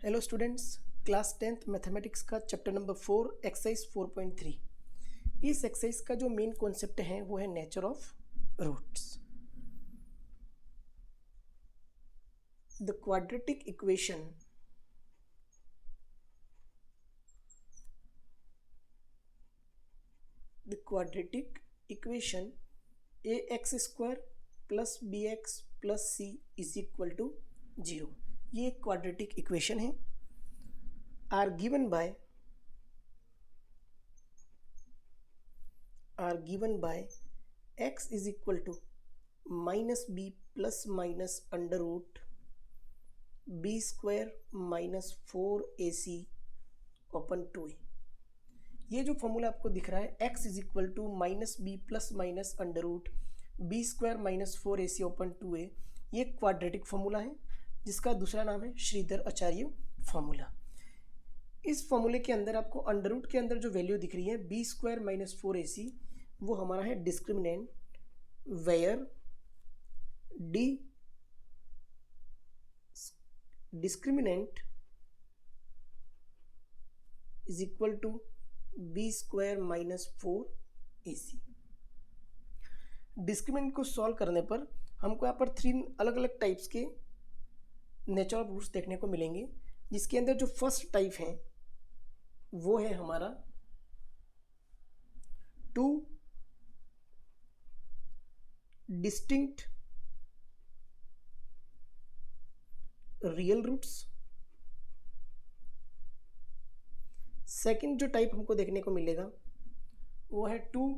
Hello students, class 10th mathematics का chapter number 4 exercise 4.3। इस exercise का जो मेन कॉन्सेप्ट है वो है nature of roots. The quadratic equation a x square plus b x plus c is equal to 0। ये एक quadratic equation है। Are given by x is equal to minus b plus minus under root b square minus 4ac open 2a। ये जो formula आपको दिख रहा है x is equal to minus B plus minus under root b square minus 4ac open 2a, ये quadratic formula है जिसका दूसरा नाम है श्रीधर आचार्य फॉर्मूला। इस फॉर्मूले के अंदर आपको अंडर रूट के अंदर जो वैल्यू दिख रही है बी स्क्वायर माइनस 4ac, वो हमारा है discriminant, where d discriminant is equal to b square minus 4ac। Discriminant को सॉल्व करने पर हमको यहाँ पर 3 अलग अलग टाइप्स के नेचर ऑफ रूट्स देखने को मिलेंगे, जिसके अंदर जो फर्स्ट टाइप है वो है हमारा 2 डिस्टिंक्ट रियल रूट्स। सेकंड जो टाइप हमको देखने को मिलेगा वो है 2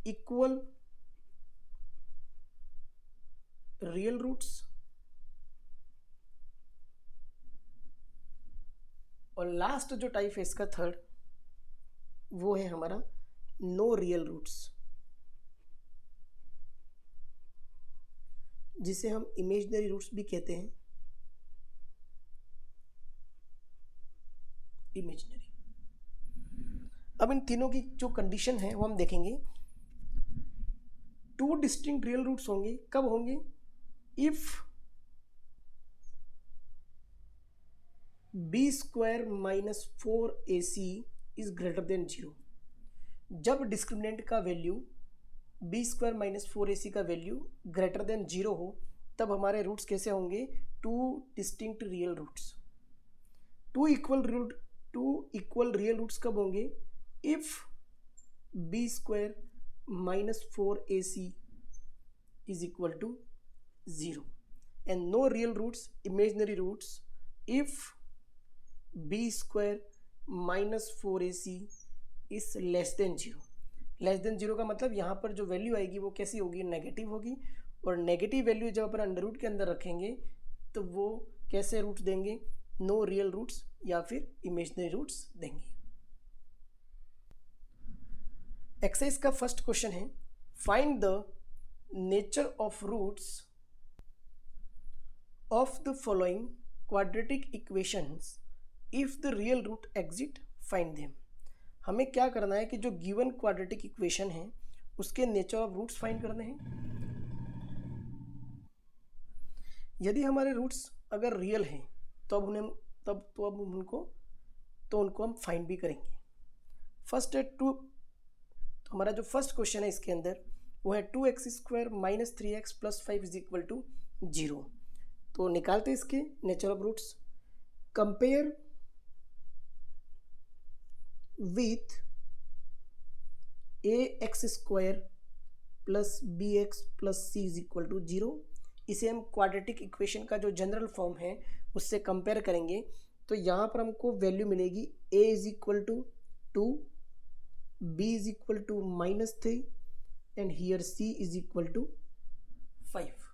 इक्वल रियल रूट्स। और लास्ट जो टाइप है इसका थर्ड, वो है हमारा नो रियल रूट्स, जिसे हम इमेजिनरी रूट्स भी कहते हैं। इमेजिनरी। अब इन तीनों की जो कंडीशन है वो हम देखेंगे। 2 डिस्टिंक्ट रियल रूट्स होंगे, कब होंगे? If b square minus 4ac is greater than 0। जब डिस्क्रिमिनेंट का value B square minus 4ac का वैल्यू ग्रेटर देन 0 हो, तब हमारे रूट्स कैसे होंगे? 2 distinct real roots. 2 equal real roots कब होंगे? If b square minus 4ac is equal to 0 and no real roots, imaginary roots, if b square minus 4ac is less than 0। Less than 0 का मतलब यहाँ पर जो value आएगी वो कैसी होगी? नेगेटिव होगी। और नेगेटिव वैल्यू जब अपन अंडर रूट के अंदर रखेंगे तो वो कैसे रूट्स देंगे? नो रियल रूट्स या फिर इमेजिनरी रूट्स देंगे। एक्सरसाइज का फर्स्ट क्वेश्चन है, find the nature of roots of the following quadratic equations if the real root exist, find them. हमें क्या करना है कि जो गिवन क्वाड्रेटिक इक्वेशन है उसके नेचर ऑफ रूट्स फाइंड करने हैं। यदि हमारे रूट्स अगर रियल हैं तो अब उनको हम फाइंड भी करेंगे। फर्स्ट है 2, तो हमारा जो फर्स्ट क्वेश्चन है इसके अंदर वो है 2x square minus 3x plus 5 is equal to 0। तो निकालते हैं इसके nature of roots. Compare with ax square plus b x plus c is equal to 0। इसे हम क्वाड्रेटिक इक्वेशन का जो जनरल फॉर्म है उससे कंपेयर करेंगे तो यहाँ पर हमको वैल्यू मिलेगी a is equal to 2, b is equal to -3 and here c is equal to 5।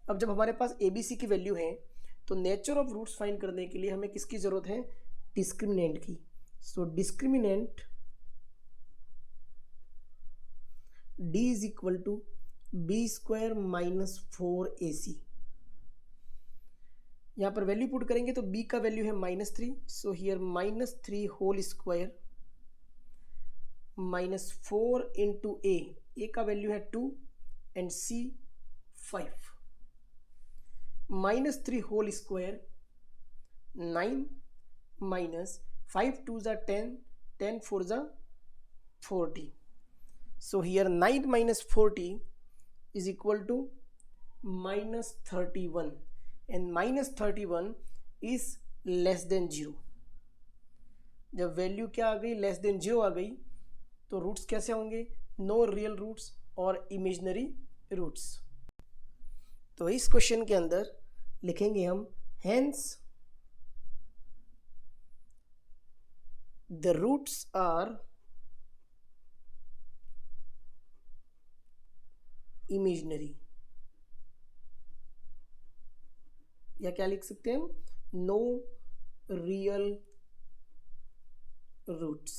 अब जब हमारे पास ए बी सी की वैल्यू है तो नेचर ऑफ रूट्स फाइंड करने के लिए हमें किसकी ज़रूरत है? डिस्क्रिमिनेंट की। So discriminant d is equal to b square minus 4ac। यहाँ पर वैल्यू पुट करेंगे तो b का वैल्यू है -3, so here -3 whole square minus 4 into a का वैल्यू है 2 and c 5। -3 whole square 9 minus 5 2 are 10, 10 4 are 40. So here 9 minus 40 is equal to minus 31, and minus 31 is less than 0. जब value क्या आ गई, less than 0 आ गई, तो roots कैसे होंगे, no real roots और इमेजिनरी रूट्स। तो इस क्वेश्चन के अंदर लिखेंगे हम hence the roots are imaginary, या क्या लिख सकते हैं हम, नो रियल रूट्स।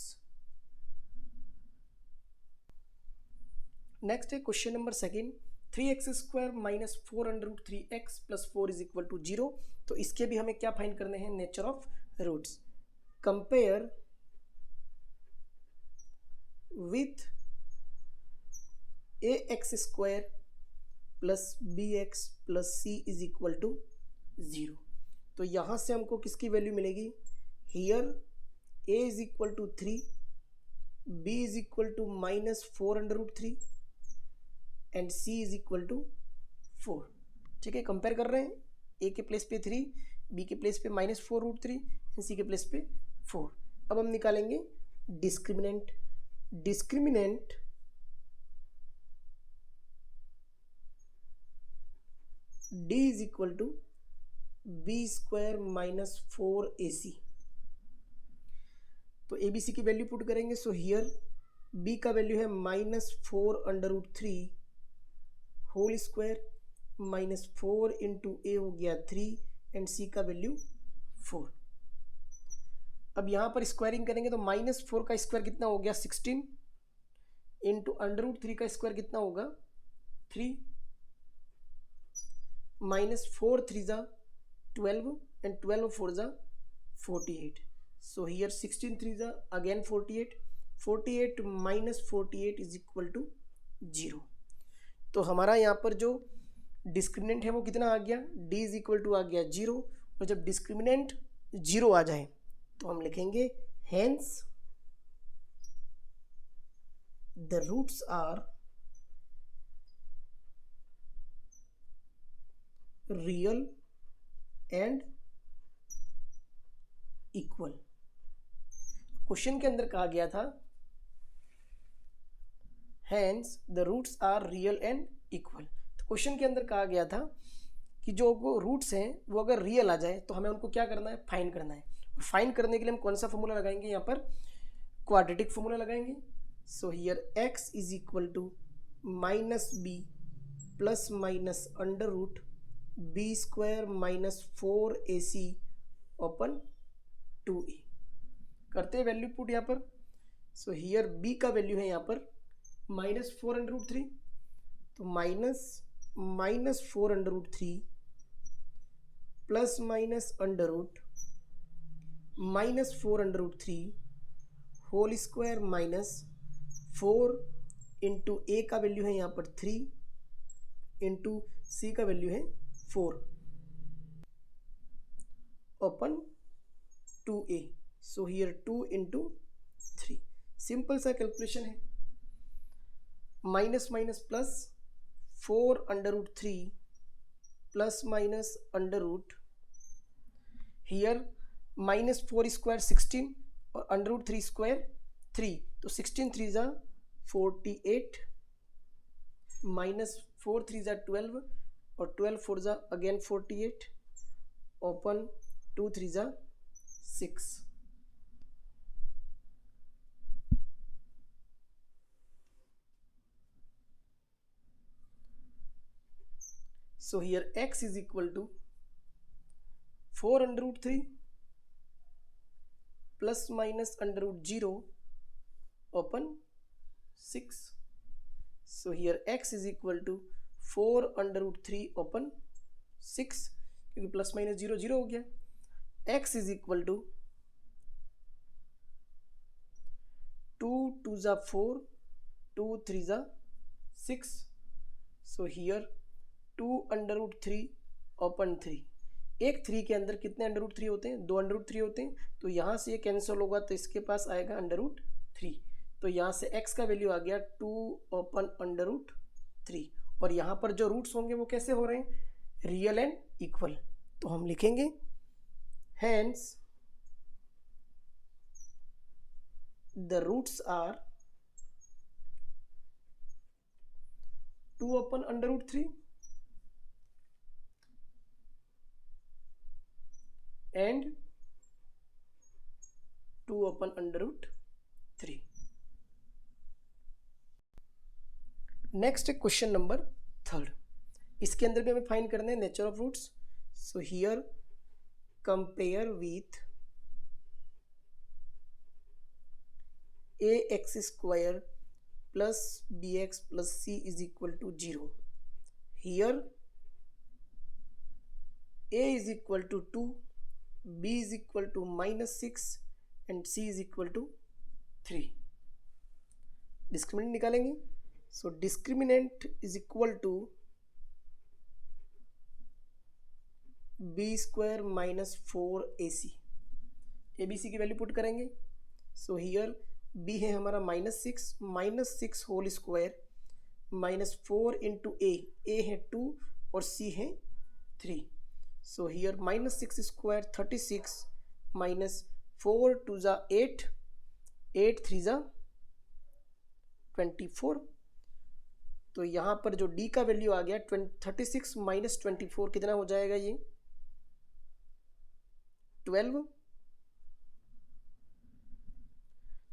नेक्स्ट है question number second, 3x² minus 4√3x plus 4 is equal to 0। तो इसके भी हमें क्या फाइंड करने हैं, nature of roots. Compare with ax² plus bx plus c is equal to 0। तो यहाँ से हमको किसकी वैल्यू मिलेगी, here a is equal to 3, b is equal to minus 4√3 and c is equal to 4। ठीक है, कंपेयर कर रहे हैं, a के प्लेस पे 3, b के प्लेस पे माइनस 4√3 एंड c के प्लेस पे 4। अब हम निकालेंगे discriminant. Discriminant d is equal to b² minus 4ac। तो abc की वैल्यू पुट करेंगे, सो हियर b का वैल्यू है minus 4√3 whole square minus 4 into A हो गया 3 एंड c का वैल्यू 4। अब यहाँ पर स्क्वायरिंग करेंगे तो माइनस 4 का स्क्वायर कितना हो गया 16 इंटू √3 का स्क्वायर कितना होगा 3, माइनस 4 3 जा 12 एंड 12 4 जा 48। सो हियर 16 3 जा again 48, 48 minus 48 is equal to 0। तो हमारा यहाँ पर जो डिस्क्रिमिनेंट है वो कितना आ गया, d इज इक्वल टू आ गया 0। और जब डिस्क्रिमिनेंट 0 आ जाए तो हम लिखेंगे hence the roots are real and equal. Question के अंदर कहा गया था hence the roots are real and equal. तो क्वेश्चन के अंदर कहा गया था कि जो रूट्स हैं वो अगर रियल आ जाए तो हमें उनको क्या करना है, फाइंड करना है। फाइंड करने के लिए हम कौन सा फॉर्मूला लगाएंगे, यहाँ पर क्वाड्रेटिक फॉर्मूला लगाएंगे। So here x is equal to minus B plus minus under root b² minus 4ac open 2a। करते हैं वैल्यू पुट यहाँ पर। सो हियर b का वैल्यू है यहाँ पर माइनस 4√3, तो minus 4√3 plus minus under root minus 4√3 whole square minus 4 into A का वैल्यू है यहाँ पर 3 इंटू सी का वैल्यू है 4 open 2a। So here 2 into 3। Simple सा कैलकुलेशन है, minus minus plus 4√3 plus minus under root, here minus 4 square 16 और under root 3 square 3, तो 16 3 जा 48 माइनस 4 3 जा 12 और 12 4 जा अगेन 48 ओपन 2 3 जा 6। So here x is equal to 4√3 plus minus under root 0 open 6. So here x is equal to 4√3 open 6, क्योंकि plus minus 0 0 हो गया। x is equal to 2 2 जा 4, 2 3 जा 6। So here 2 under root 3 open 3। एक 3 के अंदर कितने अंडर रूट 3 होते हैं? 2 अंडर रूट 3 होते हैं। तो यहाँ से ये कैंसिल होगा तो इसके पास आएगा अंडर रूट 3। तो यहाँ से x का वैल्यू आ गया 2 ओपन अंडर रूट 3। और यहाँ पर जो रूट्स होंगे वो कैसे हो रहे हैं? Real and equal. तो हम लिखेंगे hence the roots are 2 open under root 3 and 2 open under root 3। Next है क्वेश्चन नंबर 3। इसके अंदर भी हमें फाइंड करना है nature of roots. So here compare with ax² plus bx plus c is equal to 0। Here a is equal to 2, b is equal to -6 and c is equal to 3। Discriminant निकालेंगे। So discriminant is equal to b² minus 4ac। abc की value put करेंगे। So here b है हमारा -6 whole square minus 4 into a है 2 और c है 3। So here -6 square 36 minus 4 2 जा 8, 8 3 जा 24। तो यहाँ पर जो d का वैल्यू आ गया 36 माइनस 24 कितना हो जाएगा? ये 12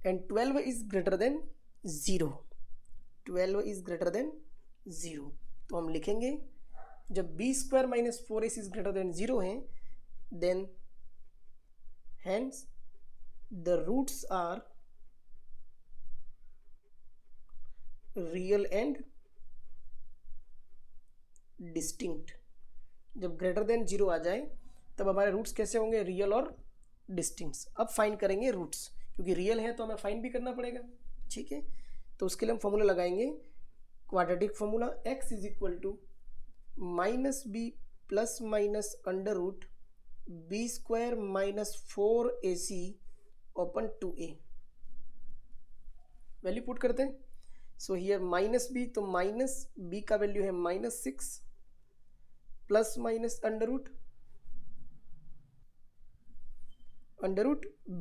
and 12 is greater than 0। 12 is greater than 0। तो हम लिखेंगे जब b² minus 4ac is greater than 0 है, then hence the roots are real and distinct. जब ग्रेटर देन 0 आ जाए तब हमारे रूट्स कैसे होंगे? रियल और डिस्टिंक्ट। अब फाइंड करेंगे रूट्स, क्योंकि रियल है तो हमें फाइंड भी करना पड़ेगा। ठीक है, तो उसके लिए हम फॉर्मूला लगाएंगे, quadratic formula x is equal to -b plus minus under root b² minus 4ac open 2a। Value put करते हैं। सो हियर -b, तो माइनस b का वैल्यू है -6 plus minus under root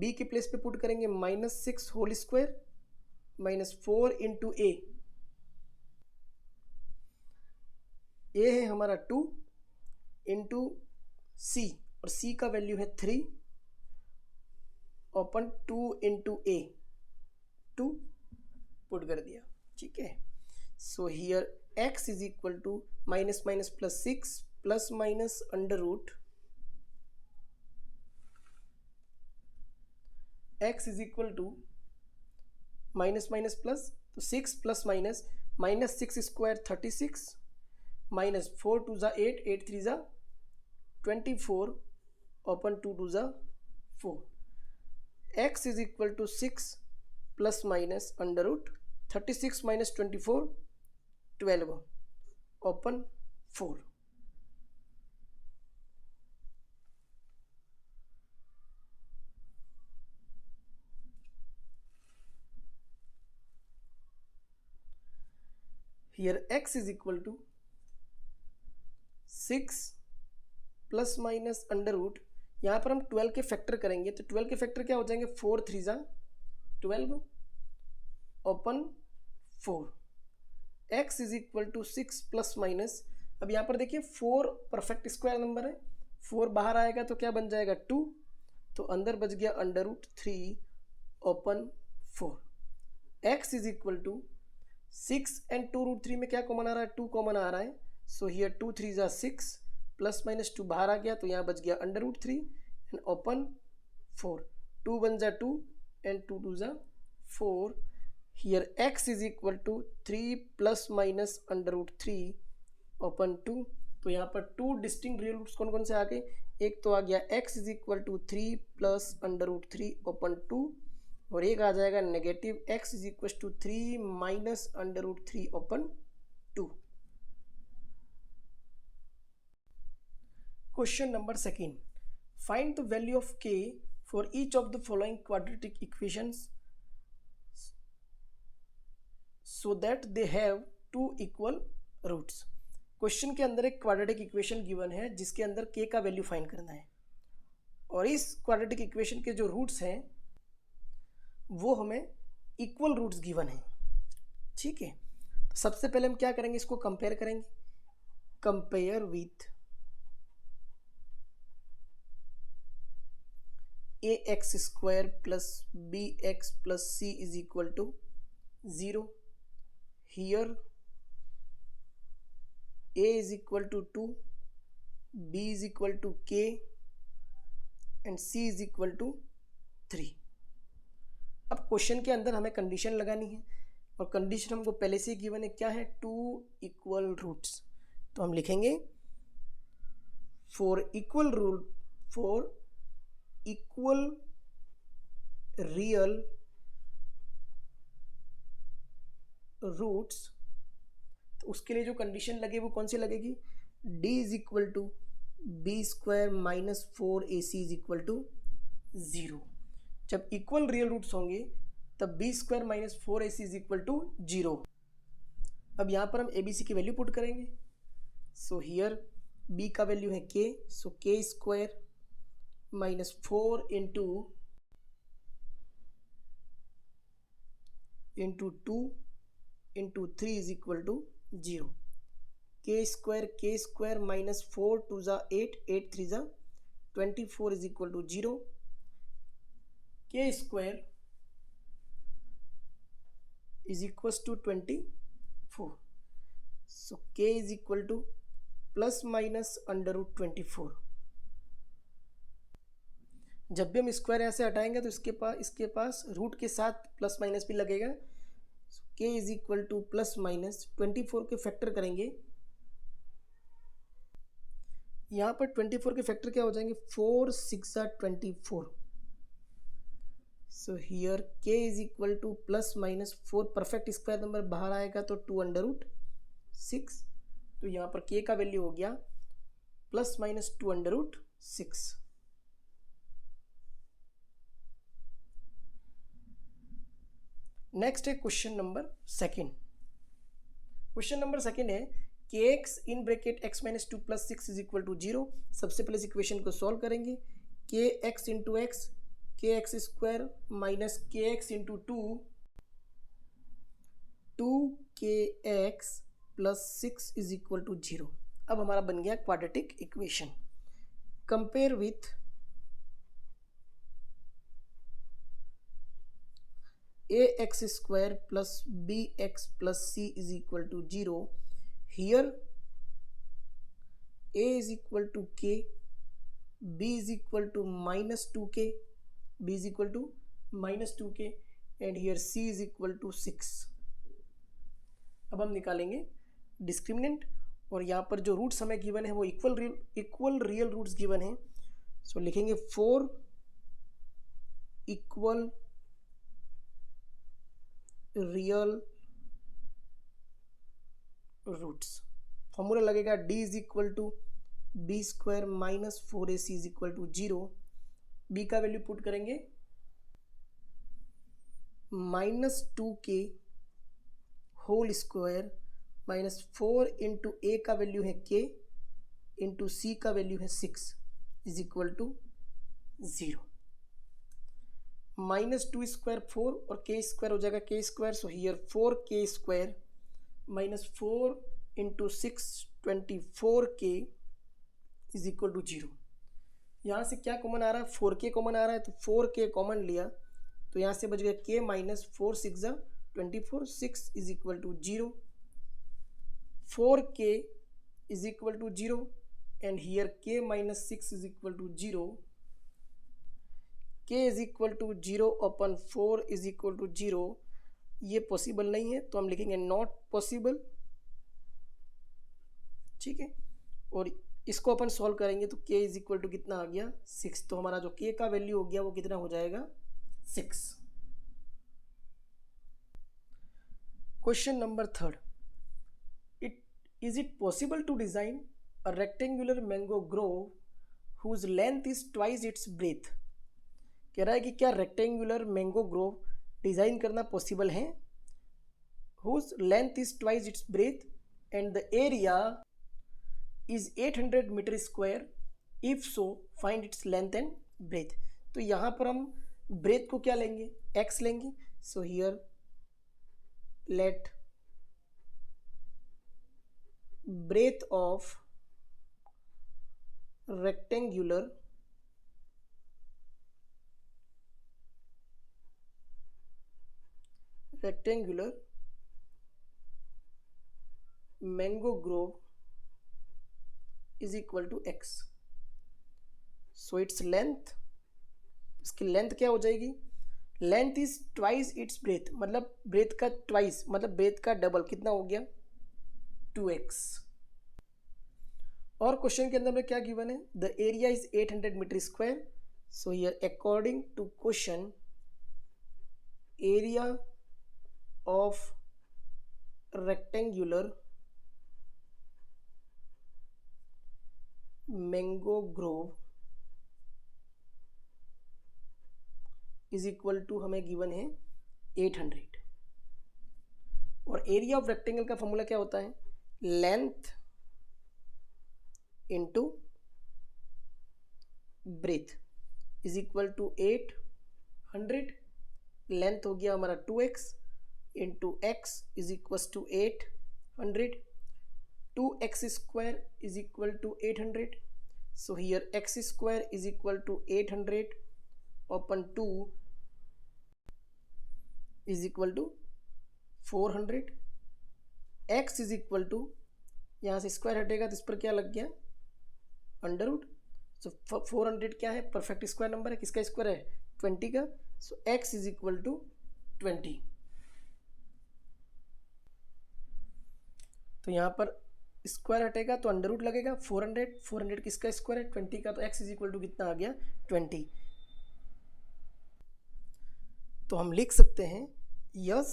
b के प्लेस पे put करेंगे -6 whole square minus 4 into a है हमारा 2 इंटू c और c का वैल्यू है 3 ओपन 2 इंटू a 2 पुट कर दिया। ठीक है, so here x is equal to minus minus plus 6 plus minus under root x is equal to minus minus plus, तो 6 प्लस माइनस -6 स्क्वायर 36 माइनस 4 2 जा 8, 8 3 जा 24 ओपन 2 2 जा 4। x is equal to 6 plus minus under root 36 minus 24 12 open 4। Here x is equal to 6 plus minus under root, यहाँ पर हम 12 के factor करेंगे तो 12 के फैक्टर क्या हो जाएंगे? 4 3 जा 12 open 4। x is equal to 6 plus minus, अब यहाँ पर देखिए 4 परफेक्ट स्क्वायर नंबर है, 4 बाहर आएगा तो क्या बन जाएगा? 2, तो अंदर बच गया under root 3 open 4। x is equal to 6 and 2 root 3 में क्या कॉमन आ रहा है? 2 कॉमन आ रहा है। सो हियर 2 3 जा 6 प्लस माइनस 2 बाहर आ गया तो यहाँ बच गया अंडर रूट 3 एंड ओपन 4। 2 1 जा 2 एंड 2 2 जा 4। Here x is equal to 3 plus minus under root 3 open 2। तो यहाँ पर 2 डिस्टिंक्ट रियल रूट्स कौन कौन से आ गए? एक तो आ गया x is equal to 3 plus under root 3 open 2 और एक आ जाएगा negative x is equal to 3 minus under root 3 open 2। Question number second. Find the value of k for each of the following quadratic equations so that they have two equal roots. Question के अंदर एक quadratic equation given है जिसके अंदर k का value find करना है और इस क्वाड्रेटिक इक्वेशन के जो रूट्स हैं वो हमें इक्वल रूट्स गिवन है। ठीक है, तो सबसे पहले हम क्या करेंगे, इसको कंपेयर करेंगे। Compare with ax square plus bx plus c is equal to 0। Here a is equal to 2, b is equal to k and c is equal to 3। अब क्वेश्चन के अंदर हमें कंडीशन लगानी है और कंडीशन हमको पहले से ही गिवन है, क्या है, टू इक्वल रूट्स। तो हम लिखेंगे फॉर इक्वल रियल रूट्स, तो उसके लिए जो कंडीशन लगे वो कौन सी लगेगी, d is equal to b square minus 4ac is equal to 0। जब इक्वल रियल रूट्स होंगे तब b square minus 4ac is equal to 0। अब यहाँ पर हम abc की वैल्यू पुट करेंगे। सो हियर b का वैल्यू है k, so k square minus 4 into 2 into 3 is equal to 0। k square minus 4 2 ज़ा 8, 8 3 ज़ा 24 is equal to 0। k square is equal to 24, so k is equal to plus minus under root 24। जब भी हम square यहाँ से हटाएंगे तो इसके पास रूट के साथ प्लस माइनस भी लगेगा। k is equal to plus minus 24 के फैक्टर करेंगे, यहाँ पर 24 के फैक्टर क्या हो जाएंगे, 4 6 24। So here k is equal to plus minus 4, perfect square number बाहर आएगा तो 2 अंडर रूट 6, तो यहाँ पर k का वैल्यू हो गया plus minus 2 under root 6। Next है question number second. Question number second है kx in bracket x minus 2 plus 6 is equal to 0। सबसे पहले इस इक्वेशन को सॉल्व करेंगे। kx into X, kx square minus kx into 2kx plus 6 is equal to 0। अब हमारा बन गया quadratic equation. Compare with ax square plus bx plus c is equal to 0। Here a is equal to k, b is equal to minus 2k, b is equal to minus 2k and here c is equal to 6। अब हम निकालेंगे discriminant और यहाँ पर जो roots हमें given है वो इक्वल रियल रूट्स गिवन है। सो लिखेंगे 4 इक्वल रियल रूट्स। फॉर्मूला लगेगा d is equal to b square minus 4ac is equal to 0। b का वैल्यू पुट करेंगे minus 2k whole square minus 4 into a का value है k into c का value है 6 is equal to 0। Minus 2 square 4 और k square हो जाएगा k square, so here 4k square minus 4 into 6 24k is equal to 0। यहाँ से क्या कॉमन आ रहा है, 4k कॉमन आ रहा है, तो 4k कॉमन लिया तो यहाँ से बच गया k माइनस 4 6 ज़ा 24, 6 is equal to 0। 4k is equal to 0 and here k minus 6 is equal to 0। k is equal to 0 upon 4 is equal to 0, ये पॉसिबल नहीं है तो हम लिखेंगे नॉट पॉसिबल। ठीक है, और इसको अपन सॉल्व करेंगे तो k इज इक्वल टू कितना आ गया 6, तो हमारा जो k का वैल्यू हो गया वो कितना हो जाएगा 6। Question number third, is it possible to design a rectangular mango grove whose length is twice its breadth. कह रहा है कि क्या रेक्टेंगुलर मैंगो ग्रोव डिज़ाइन करना पॉसिबल है। Whose length is twice its breadth and the area is 800 metre square, if so find its length and breadth. तो यहाँ पर हम ब्रेथ को क्या लेंगे, x लेंगे। So here let breadth of rectangular mango grove is equal to x. So its length, इसकी length क्या हो जाएगी, length is twice its breath, मतलब ब्रेथ का ट्वाइस मतलब ब्रेथ का डबल, कितना हो गया 2x। और क्वेश्चन के अंदर में क्या गिवन है, the area is 800 metre square. So here according to question area of rectangular mango grove is equal to हमें गिवन है 800। और एरिया ऑफ रेक्टेंगल का फॉर्मूला क्या होता है, length into breadth is equal to 800। Length हो गया हमारा 2x into x is equal to 800। 2x square is equal to 800। So here x square is equal to 800 upon 2 is equal to 400। x is equal to, यहाँ से square हटेगा तो इस पर क्या लग गया अंडर रूट। सो 400 क्या है, परफेक्ट स्क्वायर नंबर है, किसका स्क्वायर है 20 का। सो x इज इक्वल टू 20। तो यहाँ पर स्क्वायर हटेगा तो अंडर रूट लगेगा, 400 किसका स्क्वायर है 20 का, तो x इज इक्वल टू कितना आ गया 20। तो हम लिख सकते हैं yes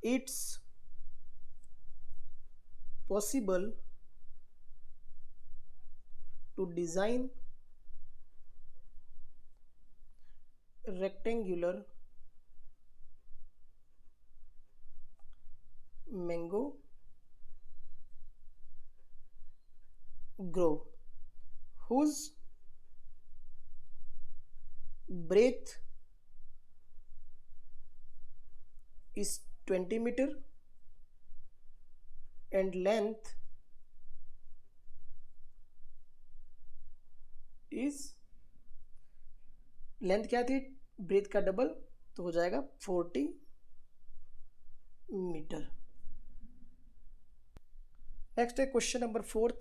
it's possible to design rectangular mango grove whose breadth is 20 meter and length is, length क्या थी ब्रेथ का डबल तो हो जाएगा 40 मीटर। नेक्स्ट है question number 4,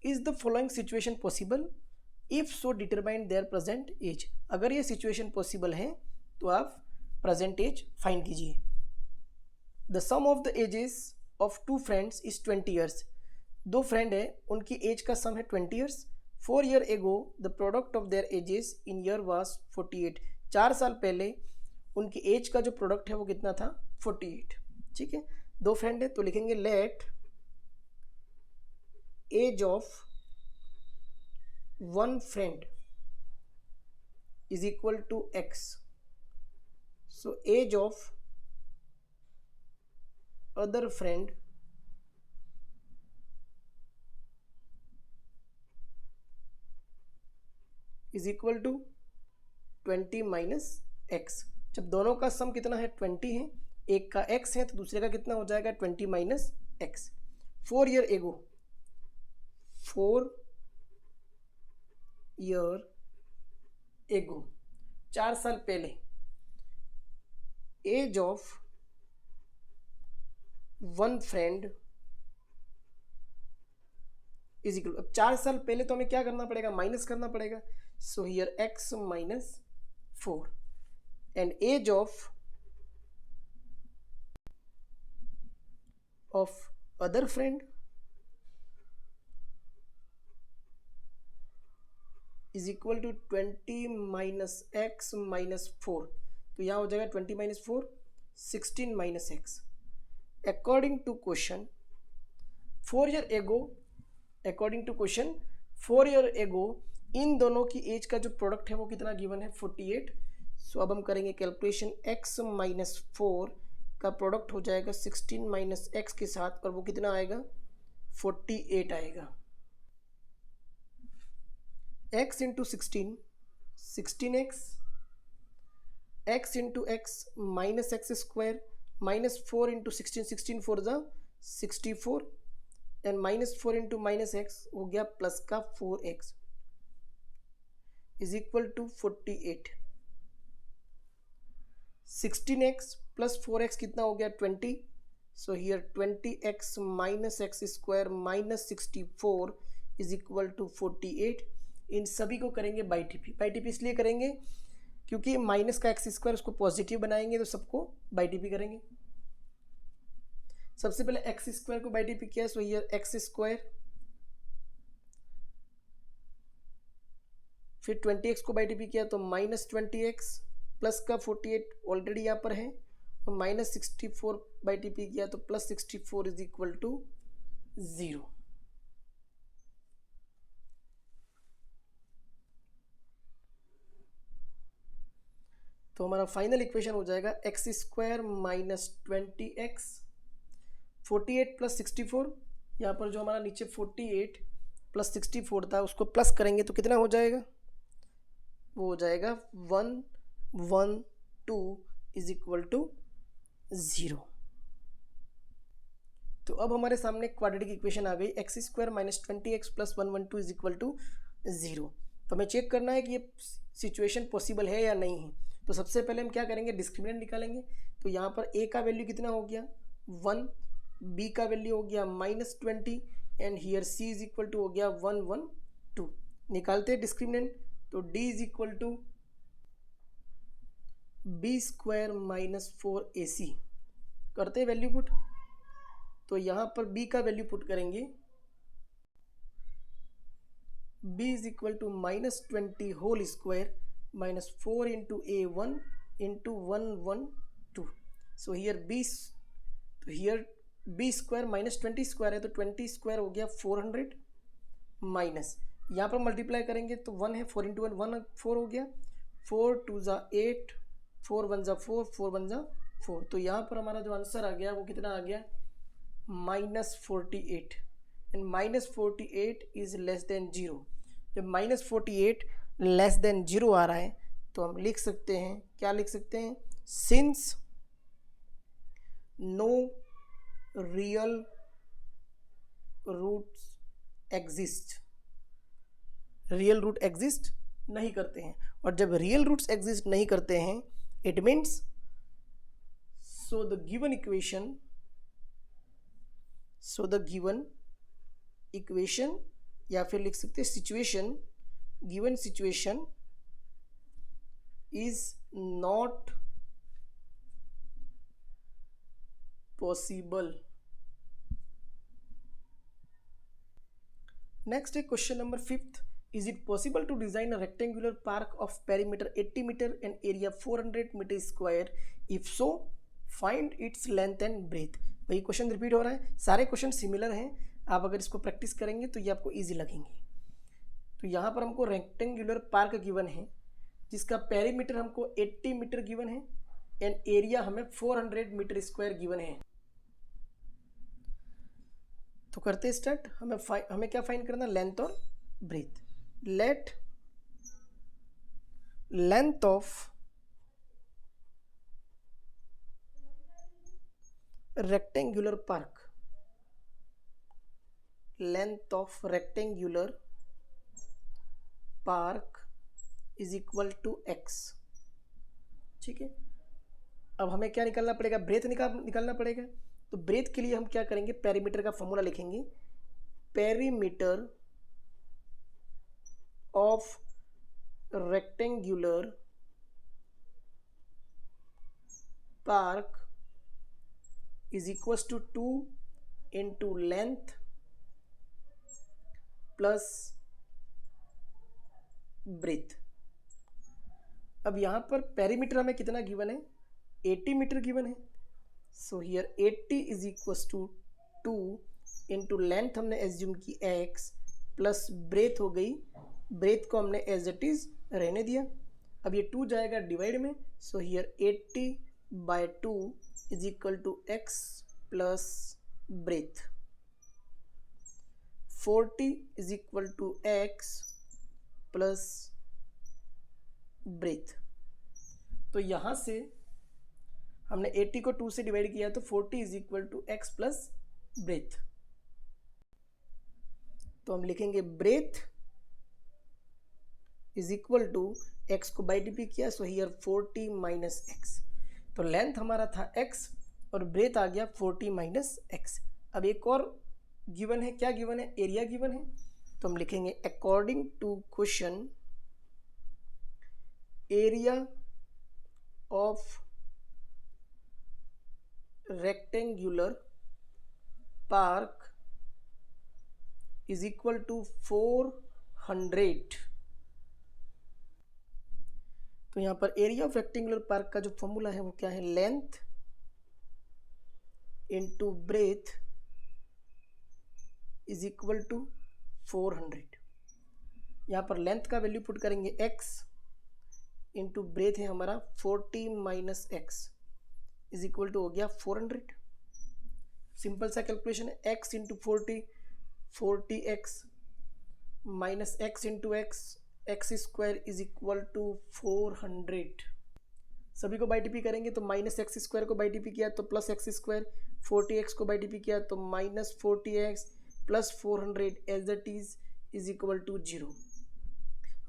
is the following situation possible, if so determine their present age. अगर ये सिचुएशन पॉसिबल है तो आप प्रेजेंट एज फाइंड कीजिए। The sum of the ages of 2 friends is 20 years. 2 friend है उनकी एज का सम है 20 years. 4 year ago the product of there edges in year was 48। 4 साल पहले उनकी एज का जो प्रोडक्ट है वो कितना था 48। ठीक है, 2 फ्रेंड है तो लिखेंगे let age of 1 friend is equal to x। So age of other friend is equal to 20 minus x। जब दोनों का सम कितना है 20 है, एक का x है तो दूसरे का कितना हो जाएगा 20 माइनस x। 4 ईयर एगो, 4 ईयर एगो 4 साल पहले age of 1 friend is equal, अब 4 साल पहले तो हमें क्या करना पड़ेगा माइनस करना पड़ेगा। So here x minus 4 and age of other friend is equal to 20 minus x minus 4। तो यहाँ हो जाएगा 20 minus 4 16 minus x। According to question 4 year ago, according to question 4 year ago इन दोनों की एज का जो प्रोडक्ट है वो कितना गिवन है 48। सो अब हम करेंगे कैलकुलेशन x माइनस 4 का प्रोडक्ट हो जाएगा 16 माइनस एक्स के साथ और वो कितना आएगा 48 आएगा। x into 16x, x into x minus x square minus 4 into 16 4 ज़ा 64 and minus 4 into minus x हो गया प्लस का 4x is equal to 48। 16x plus 4x कितना हो गया 20। So here 20x minus x square minus 64 is equal to 48। इन सभी को करेंगे बाई टीपी इसलिए करेंगे क्योंकि माइनस का एक्स स्क्वायर उसको पॉजिटिव बनाएंगे तो सबको बाई टीपी करेंगे। सबसे पहले एक्स स्क्वायर को बाई टीपी किया, सो हियर एक्स स्क्वायर, फिर 20x को बाई टीपी किया तो माइनस 20x प्लस का 48 ऑलरेडी यहाँ पर है और माइनस 64 बाई टीपी किया तो प्लस 64 इज इक्वल टू 0। तो हमारा फाइनल इक्वेशन हो जाएगा x square minus 20x 48 plus 64, यहाँ पर जो हमारा नीचे 48 प्लस 64 था उसको प्लस करेंगे तो कितना हो जाएगा, वो हो जाएगा 112 इज इक्वल टू 0। तो अब हमारे सामने क्वाड्रेटिक इक्वेशन आ गई x square minus 20x plus 112 is equal to 0। तो हमें चेक करना है कि ये सिचुएशन पॉसिबल है या नहीं है। तो सबसे पहले हम क्या करेंगे, डिस्क्रिमिनेंट निकालेंगे। तो यहाँ पर a का वैल्यू कितना हो गया 1, b का वैल्यू हो गया minus 20 and here c is equal to हो गया 112। निकालते हैं डिस्क्रिमिनेंट, तो d is equal to b square minus 4ac करते हैं वैल्यू पुट। तो यहाँ पर b का वैल्यू पुट करेंगे, b is equal to minus 20 whole square minus 4 into a1 into 112। So here b square minus 20 square है तो 20 स्क्वायर हो गया 400 माइनस यहाँ पर मल्टीप्लाई करेंगे तो 1 है 4 इंटू 1 4 हो गया, 4 2 ज़ा 8 4 1 ज़ा 4 4 1 ज़ा 4। तो यहाँ पर हमारा जो आंसर आ गया वो कितना आ गया -48 एंड -48 इज लेस देन 0। जब -48 लेस देन 0 आ रहा है तो हम लिख सकते हैं, क्या लिख सकते हैं, since no real roots exist, real root exist नहीं करते हैं। और जब रियल रूट्स एग्जिस्ट नहीं करते हैं it means so the given equation या फिर लिख सकते हैं situation, given situation is not possible. Next है question number 5th, is it possible to design a rectangular park of perimeter 80 meter and area 400 meter square? if so find its length and breadth। वही question repeat हो रहा है, सारे question similar हैं, आप अगर इसको प्रैक्टिस करेंगे तो ये आपको इजी लगेंगे। तो यहाँ पर हमको रेक्टेंगुलर पार्क गिवन है जिसका पेरीमीटर हमको 80 मीटर गिवन है एंड एरिया हमें 400 मीटर स्क्वायर गिवन है। तो करते स्टार्ट, हमें क्या फाइंड करना, लेंथ और breadth. Let length of rectangular park, length of rectangular park is equal to x। ठीक है, अब हमें क्या निकालना पड़ेगा, ब्रेथ निकालना पड़ेगा। तो ब्रेथ के लिए हम क्या करेंगे, पेरीमीटर का फॉर्मूला लिखेंगे, perimeter of rectangular park is equals to 2 into length plus breadth। अब यहाँ पर पेरीमीटर हमें कितना गिवन है, 80 मीटर गिवन है। So here 80 is equals to 2 into length हमने एज्यूम की x प्लस ब्रेथ हो गई, ब्रेथ को हमने एज इट इज रहने दिया। अब ये 2 जाएगा डिवाइड में, so here 80/2 is equal to x plus breadth. 40 is equal to x plus breadth. तो यहाँ से हमने 80 को 2 से डिवाइड किया तो 40 is equal to x plus breadth. तो हम लिखेंगे breadth is equal to x को बाई डी किया, सो हियर 40 माइनस एक्स। तो लेंथ हमारा था x और ब्रेथ आ गया 40 माइनस एक्स। अब एक और गिवन है, क्या गिवन है? एरिया गिवन है। तो हम लिखेंगे according to question area of rectangular park is equal to 400। तो यहाँ पर एरिया ऑफ रेक्टेंगुलर पार्क का जो फॉर्मूला है वो क्या है? Length into breadth is equal to 400। यहाँ पर लेंथ का वैल्यू पुट करेंगे x इंटू ब्रेथ है हमारा 40 minus x is equal to हो गया 400। सिंपल सा कैलकुलेशन है, x into 40x minus x into x square is equal to 400। सभी को बाई टी करेंगे तो माइनस एक्स स्क्वायर को बाई टी किया तो प्लस एक्स स्क्वायर, 40x को बाई टी किया तो minus 40x plus 400 as it is equal to 0।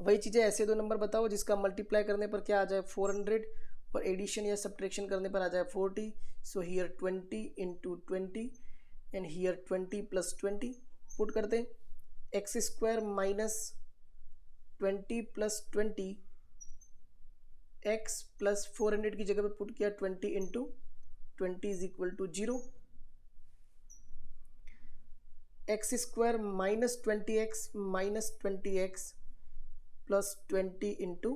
वही चीज़ें ऐसे दो नंबर बताओ जिसका मल्टीप्लाई करने पर क्या आ जाए 400 और एडिशन या सब्ट्रैक्शन करने पर आ जाए 40। So here 20 into 20 and here 20 plus 20 put करते हैं। X square minus 20 plus 20 x plus 400 की जगह पे पुट किया 20 into 20 is equal to 0। X square minus 20x minus 20x plus 20 into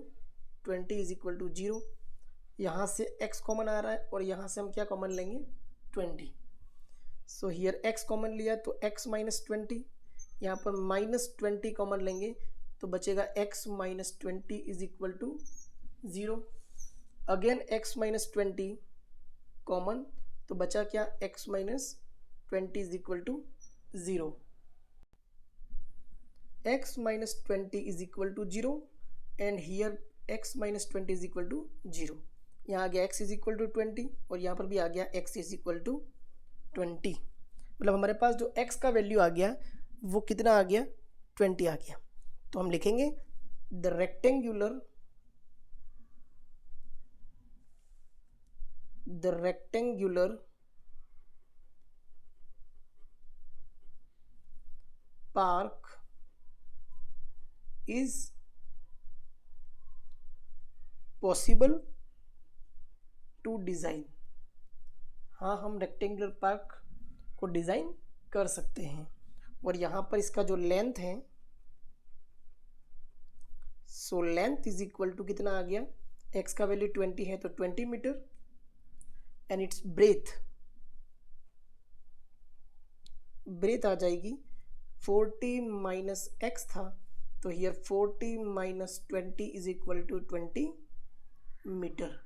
20 is equal to 0। यहाँ से x कॉमन आ रहा है और यहाँ से हम क्या कॉमन लेंगे? 20। सो हियर x कॉमन लिया तो x माइनस 20, यहाँ पर माइनस 20 कॉमन लेंगे तो बचेगा x minus 20 is equal to 0। Again x minus 20 common तो बचा क्या? x minus 20 is equal to 0। x minus 20 is equal to 0 and here x minus 20 is equal to 0। यहाँ आ गया x इज इक्वल टू 20 और यहाँ पर भी आ गया x इज इक्वल टू 20। मतलब हमारे पास जो x का वैल्यू आ गया वो कितना आ गया? 20 आ गया। तो हम लिखेंगे the rectangular park is possible to design. हाँ, हम रेक्टेंगुलर पार्क को डिज़ाइन कर सकते हैं। और यहाँ पर इसका जो लेंथ है, so length is equal to कितना आ गया? x का वैल्यू 20 है तो 20 मीटर एंड इट्स ब्रेथ आ जाएगी 40 माइनस एक्स था तो here 40 minus 20 is equal to 20 metre.